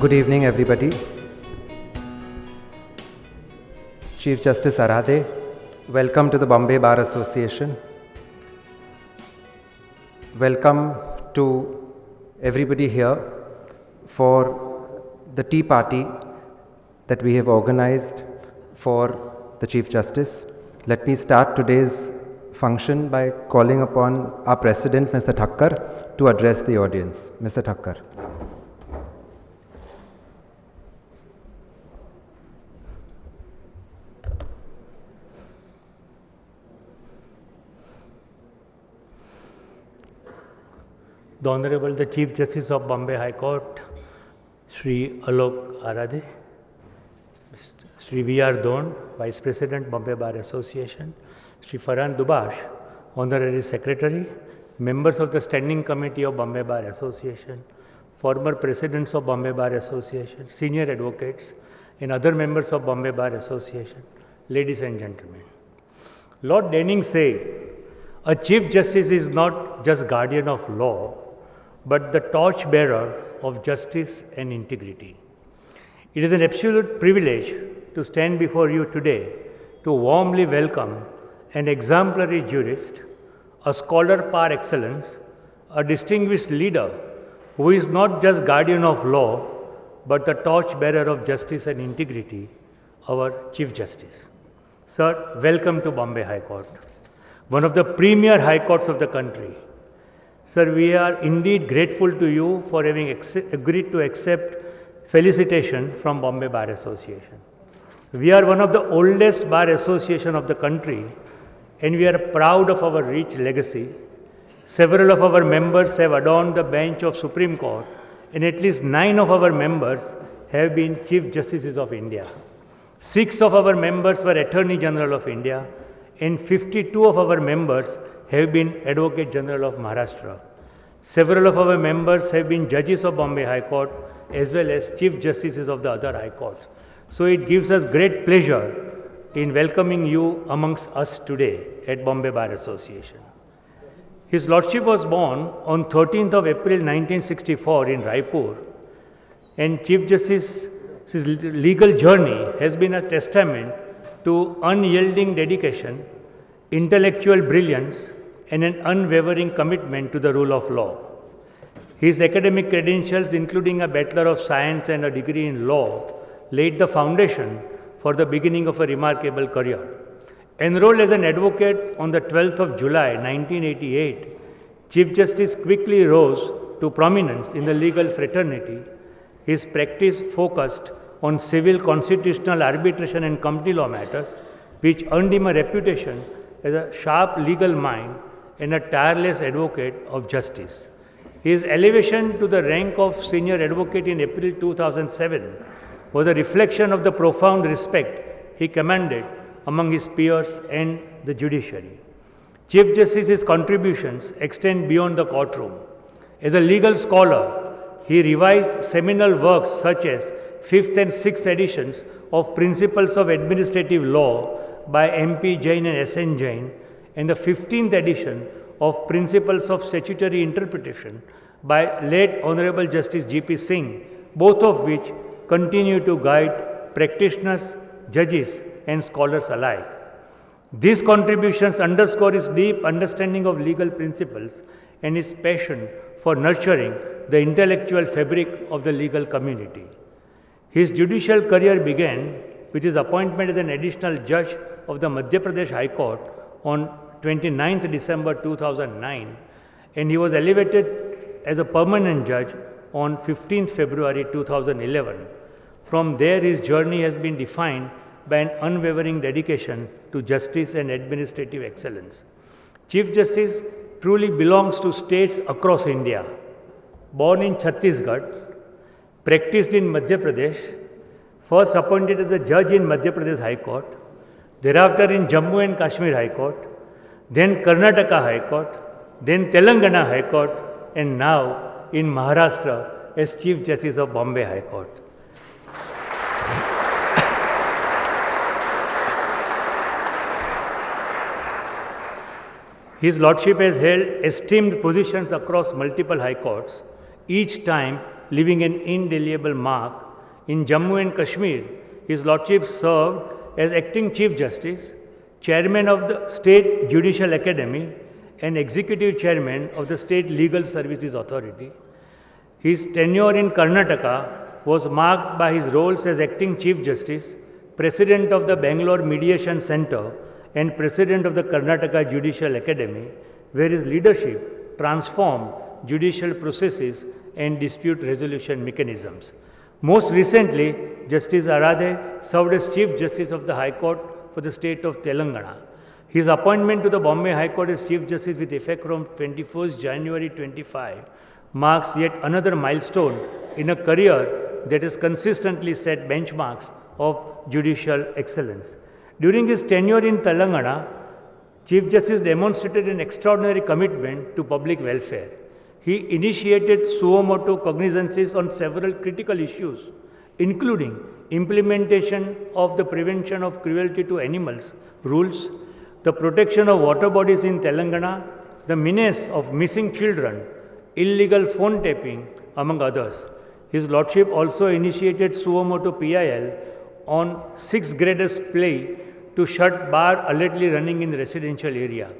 Good evening, everybody. Chief Justice Aradhe, welcome to the Bombay Bar Association. Welcome to everybody here for the tea party that we have organized for the Chief Justice. Let me start today's function by calling upon our President, Mr. Thakkar, to address the audience. Mr. Thakkar. The Honorable the Chief Justice of Bombay High Court, Shri Alok Aradhe, Shri V.R. Don, Vice President, Bombay Bar Association, Shri Farhan Dubash, Honorary Secretary, members of the Standing Committee of Bombay Bar Association, former Presidents of Bombay Bar Association, senior advocates, and other members of Bombay Bar Association, ladies and gentlemen. Lord Denning said, a Chief Justice is not just guardian of law, but the torchbearer of justice and integrity. It is an absolute privilege to stand before you today to warmly welcome an exemplary jurist, a scholar par excellence, a distinguished leader who is not just guardian of law, but the torchbearer of justice and integrity, our Chief Justice. Sir, welcome to Bombay High Court, one of the premier high courts of the country. Sir, we are indeed grateful to you for having agreed to accept Felicitation from Bombay Bar Association. We are one of the oldest bar association of the country, and we are proud of our rich legacy. Several of our members have adorned the bench of Supreme Court, and at least 9 of our members have been Chief Justices of India. 6 of our members were Attorney General of India, and 52 of our members have been Advocate General of Maharashtra. Several of our members have been judges of Bombay High Court as well as Chief Justices of the other High Courts. So it gives us great pleasure in welcoming you amongst us today at Bombay Bar Association. His Lordship was born on 13th of April 1964 in Raipur, and Chief Justice's legal journey has been a testament to unyielding dedication, intellectual brilliance, and an unwavering commitment to the rule of law. His academic credentials, including a Bachelor of Science and a degree in law, laid the foundation for the beginning of a remarkable career. Enrolled as an advocate on the 12th of July 1988, Chief Justice quickly rose to prominence in the legal fraternity. His practice focused on civil, constitutional, arbitration and company law matters, which earned him a reputation as a sharp legal mind and a tireless advocate of justice. His elevation to the rank of senior advocate in April 2007 was a reflection of the profound respect he commanded among his peers and the judiciary. Chief Justice's contributions extend beyond the courtroom. As a legal scholar, he revised seminal works such as 5th and 6th editions of Principles of Administrative Law by M.P. Jain and S.N. Jain, and the 15th edition of Principles of Statutory Interpretation by late Honorable Justice G.P. Singh, both of which continue to guide practitioners, judges, and scholars alike. These contributions underscore his deep understanding of legal principles and his passion for nurturing the intellectual fabric of the legal community. His judicial career began with his appointment as an additional judge of the Madhya Pradesh High Court on 29th December 2009, and he was elevated as a permanent judge on 15th February 2011. From there, his journey has been defined by an unwavering dedication to justice and administrative excellence. Chief Justice truly belongs to states across India. Born in Chhattisgarh, practiced in Madhya Pradesh, first appointed as a judge in Madhya Pradesh High Court, thereafter in Jammu and Kashmir High Court, then Karnataka High Court, then Telangana High Court, and now in Maharashtra as Chief Justice of Bombay High Court. His Lordship has held esteemed positions across multiple high courts, each time leaving an indelible mark. In Jammu and Kashmir, His Lordship served as Acting Chief Justice, Chairman of the State Judicial Academy, and Executive Chairman of the State Legal Services Authority. His tenure in Karnataka was marked by his roles as Acting Chief Justice, President of the Bangalore Mediation Center, and President of the Karnataka Judicial Academy, where his leadership transformed judicial processes and dispute resolution mechanisms. Most recently, Justice Aradhe served as Chief Justice of the High Court for the state of Telangana. His appointment to the Bombay High Court as Chief Justice with effect from 21st January 25 marks yet another milestone in a career that has consistently set benchmarks of judicial excellence. During his tenure in Telangana, Chief Justice demonstrated an extraordinary commitment to public welfare. He initiated suo motu cognizances on several critical issues, including implementation of the Prevention of Cruelty to Animals rules, the protection of water bodies in Telangana, the menace of missing children, illegal phone tapping, among others. His Lordship also initiated suo motu PIL on 6th graders play to shut bar allegedly running in the residential area.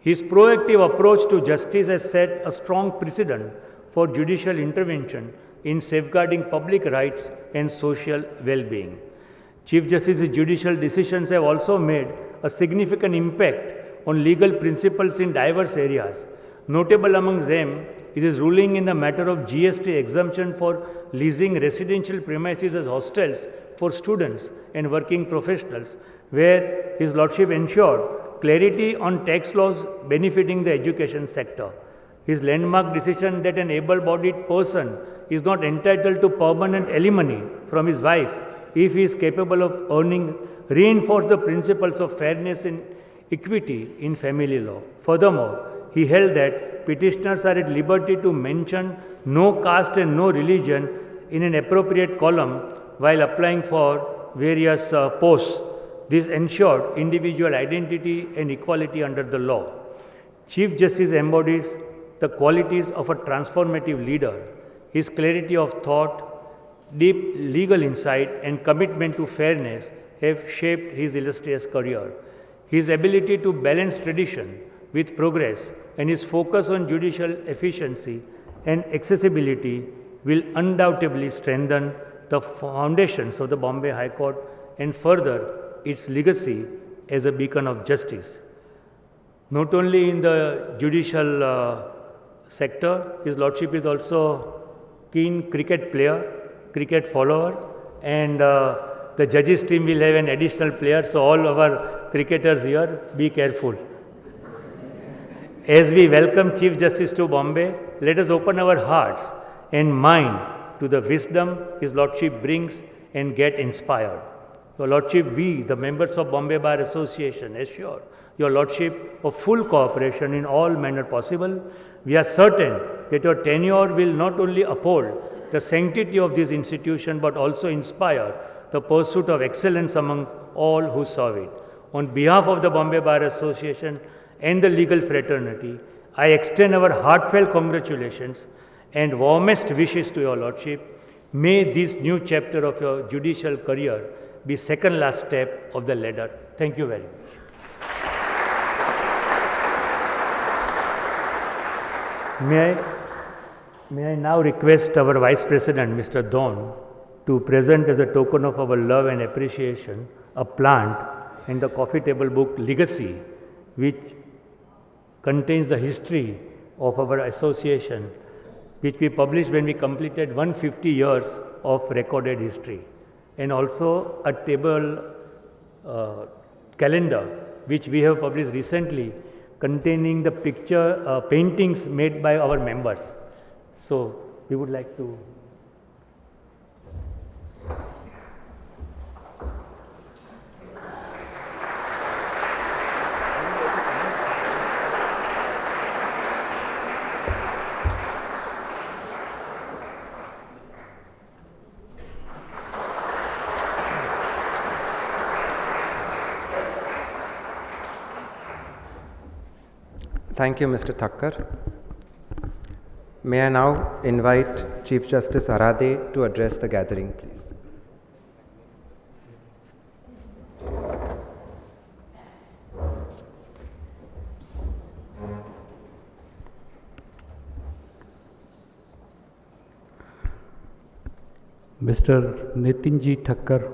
His proactive approach to justice has set a strong precedent for judicial intervention in safeguarding public rights and social well-being. Chief Justice's judicial decisions have also made a significant impact on legal principles in diverse areas. Notable among them is his ruling in the matter of GST exemption for leasing residential premises as hostels for students and working professionals, where His Lordship ensured clarity on tax laws benefiting the education sector. His landmark decision that an able-bodied person is not entitled to permanent alimony from his wife if he is capable of earning reinforced the principles of fairness and equity in family law. Furthermore, he held that petitioners are at liberty to mention no caste and no religion in an appropriate column while applying for various posts. This ensured individual identity and equality under the law. Chief Justice embodies the qualities of a transformative leader. His clarity of thought, deep legal insight, and commitment to fairness have shaped his illustrious career. His ability to balance tradition with progress and his focus on judicial efficiency and accessibility will undoubtedly strengthen the foundations of the Bombay High Court and further its legacy as a beacon of justice. Not only in the judicial sector, His Lordship is also keen cricket player, cricket follower, and the judges team will have an additional player, so all our cricketers here, be careful. As we welcome Chief Justice to Bombay, let us open our hearts and mind to the wisdom His Lordship brings and get inspired. Your Lordship, we, the members of Bombay Bar Association, assure Your Lordship of full cooperation in all manner possible. We are certain that your tenure will not only uphold the sanctity of this institution but also inspire the pursuit of excellence among all who serve it. On behalf of the Bombay Bar Association and the legal fraternity, I extend our heartfelt congratulations and warmest wishes to Your Lordship. May this new chapter of your judicial career be second last step of the ladder. Thank you very much. May I now request our Vice President, Mr. Don, to present as a token of our love and appreciation a plant and the coffee table book Legacy, which contains the history of our association, which we published when we completed 150 years of recorded history, and also a table calendar which we have published recently containing the picture paintings made by our members. So we would like to Thank you, Mr. Thakkar. May I now invite Chief Justice Aradhe to address the gathering, please. Mr. Nitinji Thakkar,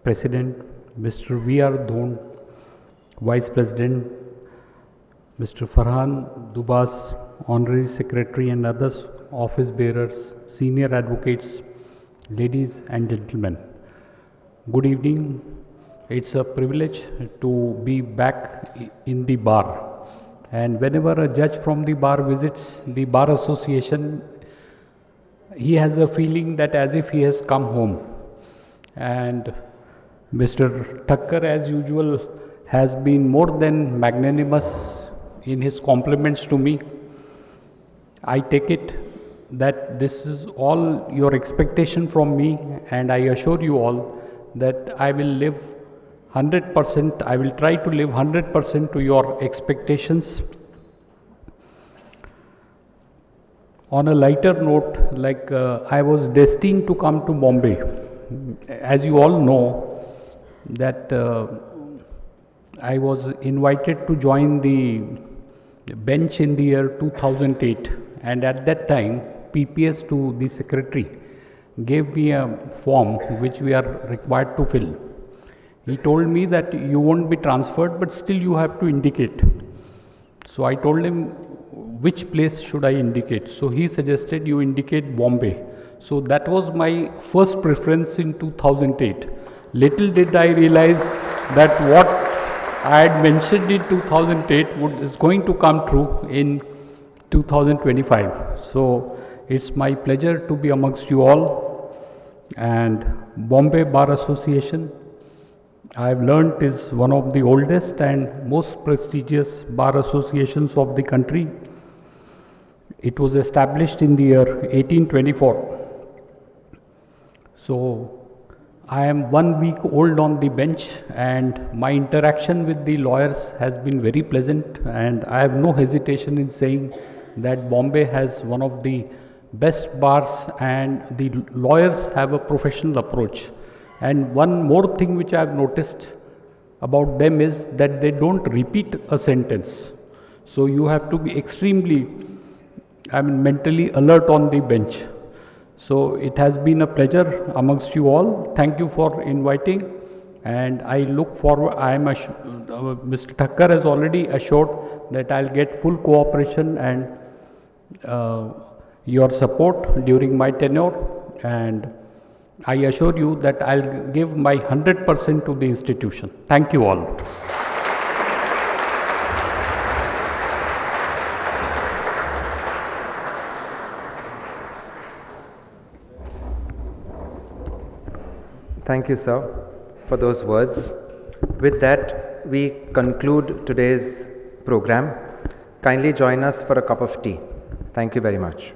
President, Mr. V.R. Dhon, Vice President, Mr. Farhan Dubas, Honorary Secretary and others, office bearers, senior advocates, ladies and gentlemen. Good evening. It's a privilege to be back in the bar. And whenever a judge from the bar visits the Bar Association, he has a feeling that as if he has come home. And Mr. Thakkar, as usual, has been more than magnanimous in his compliments to me. I take it that this is all your expectation from me, and I assure you all that I will live 100%, I will try to live 100% to your expectations. On a lighter note, I was destined to come to Bombay. As you all know, that I was invited to join the bench in the year 2008, and at that time PPS to the secretary gave me a form which we are required to fill. He told me that you won't be transferred, but still you have to indicate. So I told him which place should I indicate. So he suggested you indicate Bombay. So that was my first preference in 2008. Little did I realize that what I had mentioned in 2008 is going to come true in 2025. So it's my pleasure to be amongst you all. And Bombay Bar Association, I have learnt, is one of the oldest and most prestigious bar associations of the country. It was established in the year 1824. So I am 1 week old on the bench, and my interaction with the lawyers has been very pleasant, and I have no hesitation in saying that Bombay has one of the best bars and the lawyers have a professional approach. And one more thing which I have noticed about them is that they don't repeat a sentence. So you have to be extremely, mentally alert on the bench. So it has been a pleasure amongst you all. Thank you for inviting, and I look forward. Mr. Thakkar has already assured that I'll get full cooperation and your support during my tenure, and I assure you that I'll give my 100% to the institution. Thank you all. Thank you, sir, for those words. With that, we conclude today's program. Kindly join us for a cup of tea. Thank you very much.